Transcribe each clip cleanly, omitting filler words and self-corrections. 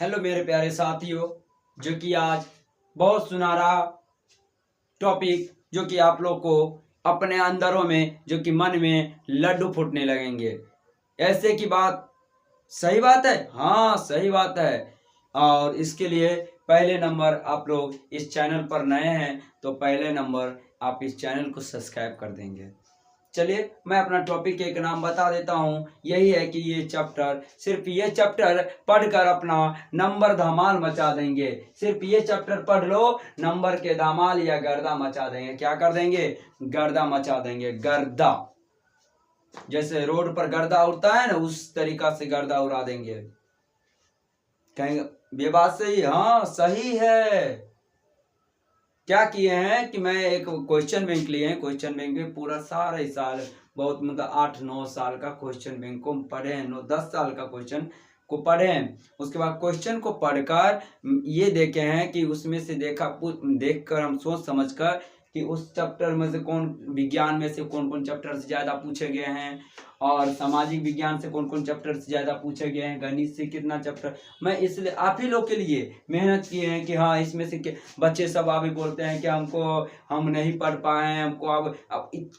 Hello मेरे प्यारे साथियों, जो कि आज बहुत सुनहरा टॉपिक जो कि आप लोग को अपने अंदरों में जो कि मन में लड्डू फूटने लगेंगे। ऐसे की बात सही बात है, हाँ सही बात है। और इसके लिए पहले नंबर आप लोग इस चैनल पर नए हैं तो पहले नंबर आप इस चैनल को सब्सक्राइब कर देंगे। चलिए मैं अपना टॉपिक एक नाम बता देता हूँ, यही है कि सिर्फ ये चैप्टर पढ़कर अपना नंबर धमाल मचा देंगे। सिर्फ ये चैप्टर पढ़ लो, नंबर के धमाल या गर्दा मचा देंगे। क्या कर देंगे? गर्दा मचा देंगे। गर्दा, जैसे रोड पर गर्दा उड़ता है ना, उस तरीका से गर्दा उड़ा देंगे। कहेंगे ये बात सही? हाँ सही है। क्या किए हैं कि मैं एक क्वेश्चन बैंक लिए हैं। क्वेश्चन बैंक में पूरा सारा ही साल बहुत मतलब 8-9 साल का क्वेश्चन बैंक को पढ़े हैं, 9-10 साल का क्वेश्चन को पढ़े हैं। उसके बाद क्वेश्चन को पढ़कर ये देखे हैं कि उसमें से देखकर हम सोच समझकर कि उस चैप्टर में से विज्ञान में से कौन कौन चैप्टर से ज़्यादा पूछे गए हैं, और सामाजिक विज्ञान से कौन कौन चैप्टर से ज़्यादा पूछे गए हैं, गणित से कितना चैप्टर। मैं इसलिए आप ही लोग के लिए मेहनत किए हैं कि हाँ इसमें से बच्चे सब अभी बोलते हैं कि हम नहीं पढ़ पाए हैं, हमको अब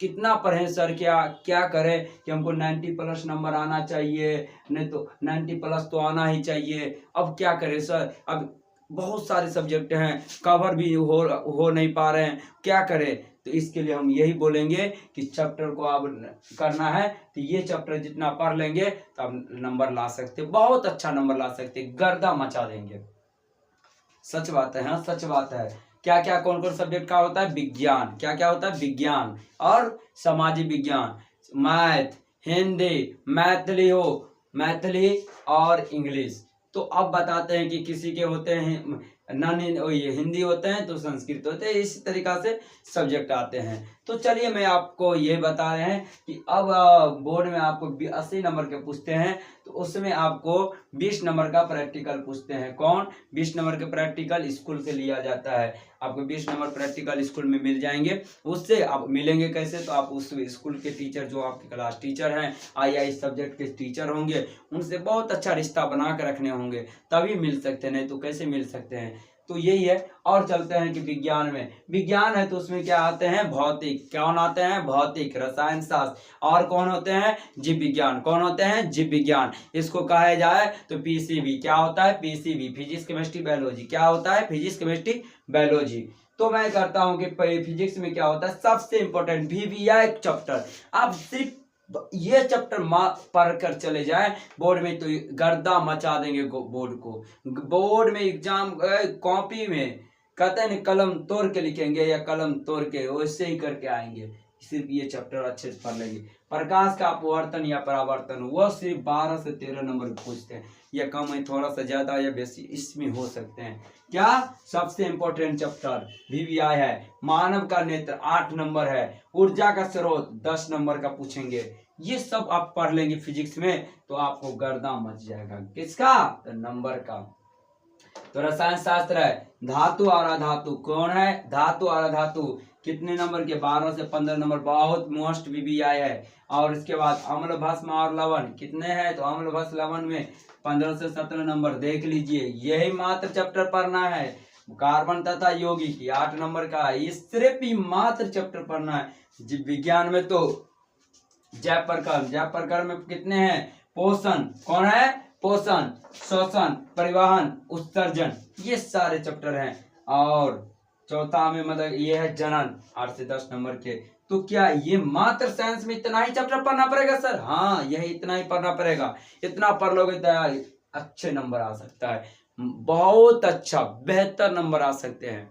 कितना पढ़ें सर, क्या क्या करें कि हमको 90+ नंबर आना चाहिए, नहीं तो 90+ तो आना ही चाहिए। अब क्या करें सर, अब बहुत सारे सब्जेक्ट हैं, कवर भी हो नहीं पा रहे हैं, क्या करें? तो इसके लिए हम यही बोलेंगे कि चैप्टर को अब करना है तो ये चैप्टर जितना पढ़ लेंगे तो अब नंबर ला सकते, बहुत अच्छा नंबर ला सकते, गर्दा मचा देंगे। सच बात है, हाँ सच बात है। क्या क्या कौन कौन सब्जेक्ट का होता है? विज्ञान। क्या क्या होता है? विज्ञान और सामाजिक विज्ञान, मैथ, हिंदी, मैथिली और इंग्लिश। तो अब बताते हैं कि किसी के होते हैं हिंदी होते हैं तो संस्कृत होते हैं, इसी तरीका से सब्जेक्ट आते हैं। तो चलिए मैं आपको ये बता रहे हैं कि अब बोर्ड में आपको 80 नंबर के पूछते हैं तो उसमें आपको 20 नंबर का प्रैक्टिकल पूछते हैं। कौन? 20 नंबर के प्रैक्टिकल स्कूल से लिया जाता है। आपको 20 नंबर प्रैक्टिकल स्कूल में मिल जाएंगे। उससे आप मिलेंगे कैसे? तो आप उस स्कूल के टीचर, जो आपके क्लास टीचर हैं, आई सब्जेक्ट के टीचर होंगे, उनसे बहुत अच्छा रिश्ता बना कर रखने होंगे, तभी मिल सकते हैं, नहीं तो कैसे मिल सकते हैं। तो यही है। और चलते हैं कि विज्ञान है तो उसमें क्या आते हैं? भौतिक। कौन आते हैं? भौतिक, रसायन शास्त्र। और कौन होते हैं? जीव विज्ञान। कौन होते हैं? जीव विज्ञान। इसको कहा जाए तो पीसीबी। क्या होता है? PCB, physics chemistry biology. क्या होता है? Physics chemistry biology. तो मैं करता हूं कि फिजिक्स में क्या होता है? सबसे इंपॉर्टेंट VVI चैप्टर। आप सिर्फ ये चैप्टर पढ़ कर चले जाए बोर्ड में तो गर्दा मचा देंगे। बोर्ड में एग्जाम कॉपी में कहते हैं कलम तोड़ के लिखेंगे या कलम तोड़ के वैसे ही करके आएंगे। सिर्फ ये चैप्टर अच्छे से पढ़ लेंगे। प्रकाश का अपवर्तन या परावर्तन, वह सिर्फ 12 से 13 नंबर पूछते हैं, या कम है, थोड़ा सा ज्यादा या बेसी इसमें हो सकते हैं। क्या सबसे इंपॉर्टेंट चैप्टर VVI है। मानव का नेत्र 8 नंबर है। ऊर्जा का स्रोत 10 नंबर का पूछेंगे। ये सब आप पढ़ लेंगे फिजिक्स में तो आपको गर्दा मच जाएगा। किसका? तो नंबर का। तो रसायन शास्त्र है, धातु और अधातु। कौन है? धातु और अधातु। कितने नंबर के? 12 से 15 नंबर, बहुत मोस्ट VVI है। और इसके बाद अम्ल, भस्म और लवण कितने हैं? तो अम्ल, भस्म, लवण में 15 से 17 नंबर। देख लीजिए, यही मात्र चैप्टर पढ़ना है। कार्बन तथा यौगिक 8 नंबर का है। ये सिर्फ ही मात्र चैप्टर पढ़ना है। जीव विज्ञान में तो जैव प्रकरण में कितने हैं? पोषण। कौन है? पोषण, श्वसन, परिवहन, उत्सर्जन, ये सारे चैप्टर हैं। और चौथा में मतलब ये है जनन, 8 से 10 नंबर के। तो क्या ये मात्र साइंस में इतना ही चैप्टर पढ़ना पड़ेगा सर? हाँ यही इतना ही पढ़ना पड़ेगा। इतना पढ़ लोगे तो अच्छे नंबर आ सकता है, बहुत अच्छा बेहतर नंबर आ सकते हैं।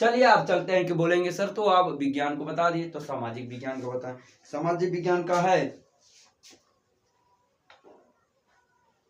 चलिए आप चलते हैं कि बोलेंगे सर तो आप विज्ञान को बता दिए, तो सामाजिक विज्ञान को बताएं। सामाजिक विज्ञान का है,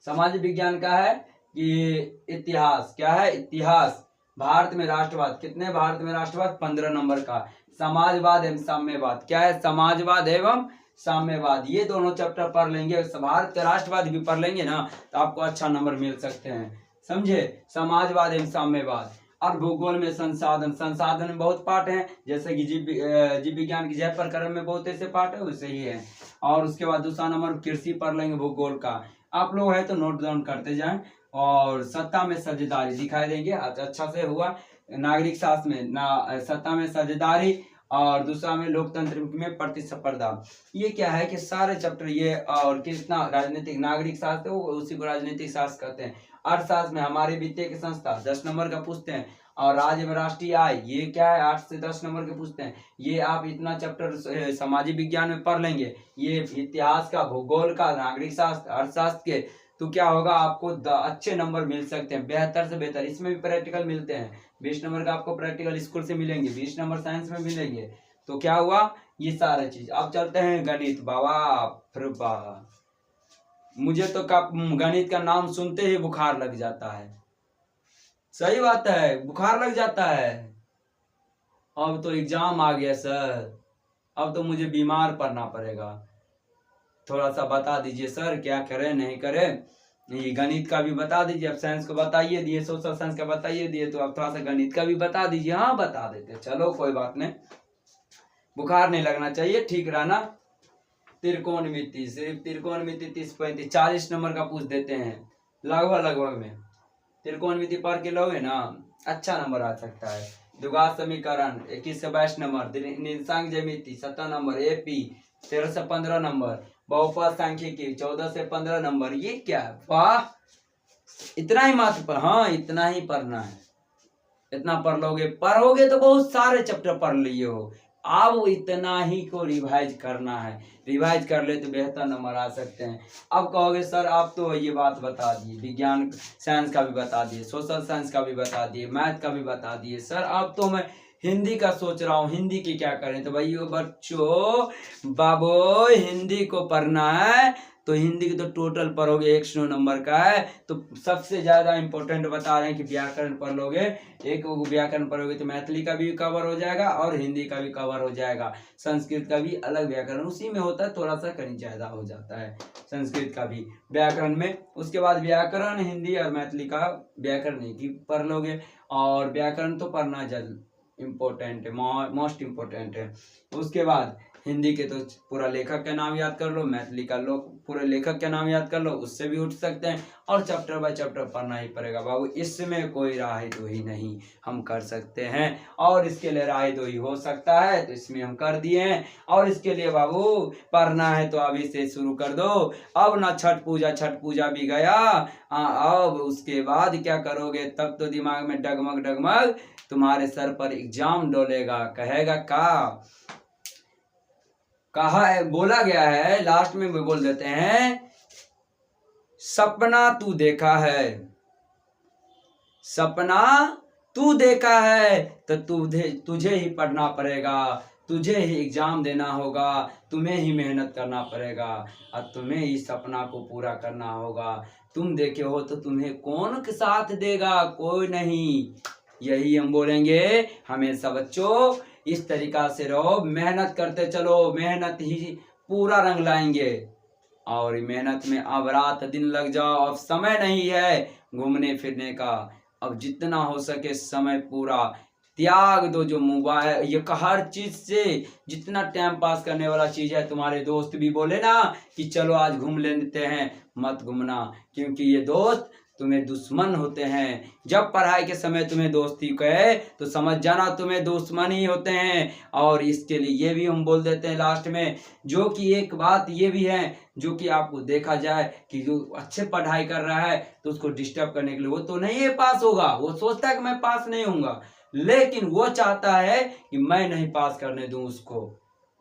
सामाजिक विज्ञान का है कि इतिहास। क्या है? इतिहास। भारत में राष्ट्रवाद कितने? भारत में राष्ट्रवाद 15 नंबर का। समाजवाद एवं साम्यवाद। क्या है? समाजवाद एवं साम्यवाद। ये दोनों चैप्टर पढ़ लेंगे, भारत का राष्ट्रवाद भी पढ़ लेंगे ना तो आपको अच्छा नंबर मिल सकते हैं, समझे? समाजवाद एवं साम्यवाद। और भूगोल में संसाधन में बहुत पार्ट हैं, जैसे कि जीव विज्ञान की जैव प्रकरण में बहुत ऐसे पार्ट है, वैसे ही है। और उसके बाद दूसरा नंबर कृषि पढ़ लेंगे भूगोल का। आप लोग है तो नोट डाउन करते जाएं। और सत्ता में साझेदारी दिखाई देंगे, अच्छा से हुआ। नागरिक शास्त्र में सत्ता में साझेदारी, और दूसरा में लोकतंत्र में प्रतिस्पर्धा। ये क्या है कि सारे चैप्टर ये, और कितना राजनीतिक नागरिक शास्त्र उसी को राजनीतिक शास्त्र कहते हैं। अर्थशास्त्र में हमारे वित्तीय की संस्था 10 नंबर का पूछते हैं। और राज्य में राष्ट्रीय आय, ये क्या है 8 से 10 नंबर के पूछते हैं। ये आप इतना चैप्टर सामाजिक विज्ञान में पढ़ लेंगे। ये इतिहास का, भूगोल का, नागरिक शास्त्र, अर्थशास्त्र के, तो क्या होगा आपको अच्छे नंबर मिल सकते हैं, बेहतर से बेहतर। इसमें भी प्रैक्टिकल मिलते हैं, 20 नंबर का आपको प्रैक्टिकल स्कूल से मिलेंगे, 20 नंबर साइंस में मिलेंगे। तो क्या हुआ ये सारा चीज। अब चलते हैं गणित। बाबा मुझे तो गणित का नाम सुनते ही बुखार लग जाता है। सही बात है, बुखार लग जाता है। अब तो एग्जाम आ गया सर, अब तो मुझे बीमार पड़ना पड़ेगा। थोड़ा सा बता दीजिए सर, क्या करें नहीं करें। ये गणित का भी बता दीजिए, अब साइंस को बताइए दिए, सोशल साइंस का बताइए दिए, तो अब थोड़ा सा गणित का भी बता दीजिए। हाँ बता देते, चलो कोई बात नहीं, बुखार नहीं लगना चाहिए, ठीक रहना। त्रिकोणमिति, सिर्फ त्रिकोणमिति 30-35 40 नंबर का पूछ देते हैं लगभग में। त्रिकोणमिति पढ़ के लोगे ना, अच्छा नंबर आ सकता है। द्विघात समीकरण 21 से 22 नंबर, निर्देशांक ज्यामिति 17 नंबर, एपी 13 से 15 नंबर, बहुपद सांख्यिकी 14 से 15 नंबर। ये क्या है, वाह, इतना ही मात्र पर, हाँ इतना ही पढ़ना है। इतना पढ़ लोगे, पढ़ोगे तो बहुत सारे चैप्टर पढ़ लिए हो। अब इतना ही को रिवाइज करना है, रिवाइज कर ले तो बेहतर नंबर आ सकते हैं। अब कहोगे सर आप तो ये बात बता दिए, विज्ञान साइंस का भी बता दिए, सोशल साइंस का भी बता दिए, मैथ का भी बता दिए सर, अब तो मैं हिंदी का सोच रहा हूँ, हिंदी की क्या करें। तो भाई बच्चों बाबू, हिंदी को पढ़ना है तो हिंदी की तो टोटल पढ़ोगे 100 नंबर का है। तो सबसे ज्यादा इंपॉर्टेंट बता रहे हैं कि व्याकरण पढ़ लोगे, एक व्याकरण पढ़ोगे तो मैथिली का भी कवर हो जाएगा और हिंदी का भी कवर हो जाएगा। संस्कृत का भी अलग व्याकरण उसी में होता है, थोड़ा सा कहीं ज्यादा हो जाता है संस्कृत का भी व्याकरण में। उसके बाद व्याकरण हिंदी और मैथिली का व्याकरण एक ही पढ़ लोगे, और व्याकरण तो पढ़ना इम्पोर्टेंट है, मोस्ट इम्पोर्टेंट है। उसके बाद हिंदी के तो पूरा लेखक का नाम याद कर लो, मैथिली का पूरे लेखक का नाम याद कर लो, उससे भी उठ सकते हैं। और चैप्टर बाय चैप्टर पढ़ना ही पड़ेगा बाबू, इसमें कोई राय दो ही नहीं, हम कर सकते हैं। और इसके लिए राय दो ही हो सकता है तो इसमें हम कर दिए हैं। और इसके लिए बाबू पढ़ना है तो अभी से शुरू कर दो। अब ना छठ पूजा भी गया, अब उसके बाद क्या करोगे, तब तो दिमाग में डगमग तुम्हारे सर पर एग्जाम डोलेगा। कहेगा कहा है, बोला गया है, लास्ट में भी बोल देते हैं, सपना तू देखा है, सपना तू देखा है तो तुझे ही पढ़ना पड़ेगा, तुझे ही एग्जाम देना होगा, तुम्हें ही मेहनत करना पड़ेगा और तुम्हें ही सपना को पूरा करना होगा। तुम देखे हो तो तुम्हें कौन साथ देगा, कोई नहीं। यही हम बोलेंगे हमेशा बच्चों, इस तरीका से रहो, मेहनत करते चलो, मेहनत ही पूरा रंग लाएंगे। और मेहनत में अब रात दिन लग जाओ, अब समय नहीं है घूमने फिरने का, अब जितना हो सके समय पूरा त्याग दो। जो मोबाइल ये हर चीज से जितना टाइम पास करने वाला चीज है, तुम्हारे दोस्त भी बोले ना कि चलो आज घूम लेते हैं, मत घूमना, क्योंकि ये दोस्त तुम्हें दुश्मन होते हैं। जब पढ़ाई के समय तुम्हें दोस्ती कहे तो समझ जाना तुम्हें दुश्मन ही होते हैं। और इसके लिए ये भी हम बोल देते हैं लास्ट में, जो कि एक बात ये भी है, जो कि आपको देखा जाए कि जो अच्छे पढ़ाई कर रहा है तो उसको डिस्टर्ब करने के लिए, वो तो नहीं पास होगा, वो सोचता है कि मैं पास नहीं होऊंगा, लेकिन वो चाहता है कि मैं नहीं पास करने दूं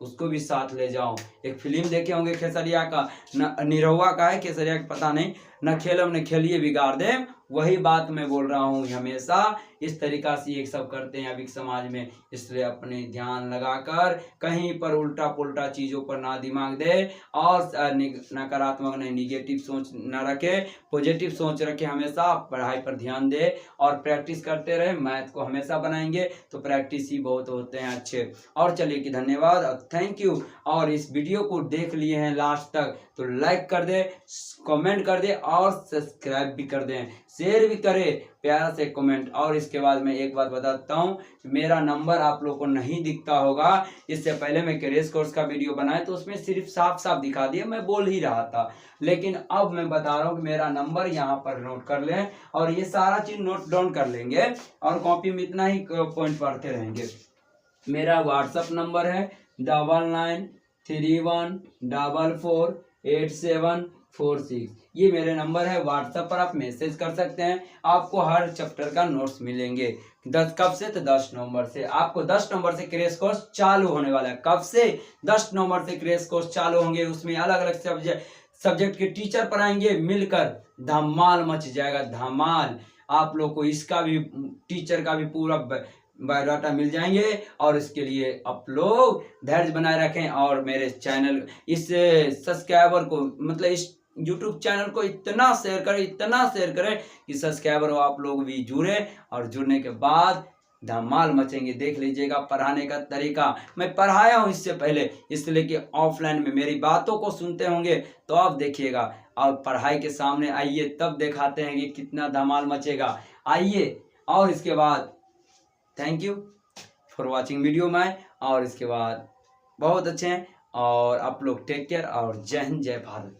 उसको भी साथ ले जाऊं। एक फिल्म देखे होंगे खेसरिया का, निरहुआ का है खेसरिया का, पता नहीं, न खेलम न खेलिए बिगाड़ दे, वही बात मैं बोल रहा हूँ। हमेशा इस तरीका से ये सब करते हैं अभी समाज में, इसलिए अपने ध्यान लगाकर कहीं पर उल्टा पुल्टा चीजों पर ना दिमाग दे, और नकारात्मक नहीं, निगेटिव सोच ना रखे, पॉजिटिव सोच रखे, हमेशा पढ़ाई पर ध्यान दे और प्रैक्टिस करते रहे। मैथ को हमेशा बनाएंगे तो प्रैक्टिस ही बहुत होते हैं अच्छे। और चलिए कि धन्यवाद, थैंक यू। और इस वीडियो को देख लिए हैं लास्ट तक तो लाइक कर दे, कमेंट कर दे और सब्सक्राइब भी कर दें, शेयर भी करें प्यारा से कमेंट। और इसके बाद मैं एक बात बताता हूँ, मेरा नंबर आप लोग को नहीं दिखता होगा। इससे पहले मैं क्रैश कोर्स का वीडियो बनाया तो उसमें सिर्फ साफ साफ दिखा दिया, मैं बोल ही रहा था, लेकिन अब मैं बता रहा हूँ कि मेरा नंबर यहाँ पर नोट कर लें और ये सारा चीज नोट डाउन कर लेंगे और कॉपी में इतना ही पॉइंट पढ़ते रहेंगे। मेरा व्हाट्सअप नंबर है 9931448746। ये मेरे नंबर है, व्हाट्सएप पर आप मैसेज कर सकते हैं। आपको हर चैप्टर का नोट्स मिलेंगे। 10 कब से? तो 10 नवंबर से। आपको 10 नवंबर से क्रैश कोर्स चालू होने वाला है। कब से? 10 नवंबर से क्रैश कोर्स चालू होंगे। उसमें अलग अलग सब्जेक्ट के टीचर पढ़ाएंगे, मिलकर धमाल मच जाएगा, धमाल। आप लोग को इसका भी, टीचर का भी पूरा बायोडाटा मिल जाएंगे। और इसके लिए आप लोग धैर्य बनाए रखें और मेरे चैनल, इस सब्सक्राइबर को, मतलब इस YouTube चैनल को इतना शेयर करें, इतना शेयर करें कि सब्सक्राइबर आप लोग भी जुड़े और जुड़ने के बाद धमाल मचेंगे। देख लीजिएगा पढ़ाने का तरीका, मैं पढ़ाया हूँ इससे पहले, इसलिए कि ऑफलाइन में मेरी बातों को सुनते होंगे तो अब देखिएगा। और पढ़ाई के सामने आइए तब दिखाते हैं कि कितना धमाल मचेगा। आइए, और इसके बाद thank you for watching video में। और इसके बाद बहुत अच्छे हैं और आप लोग टेक केयर और जय हिंद, जय भारत।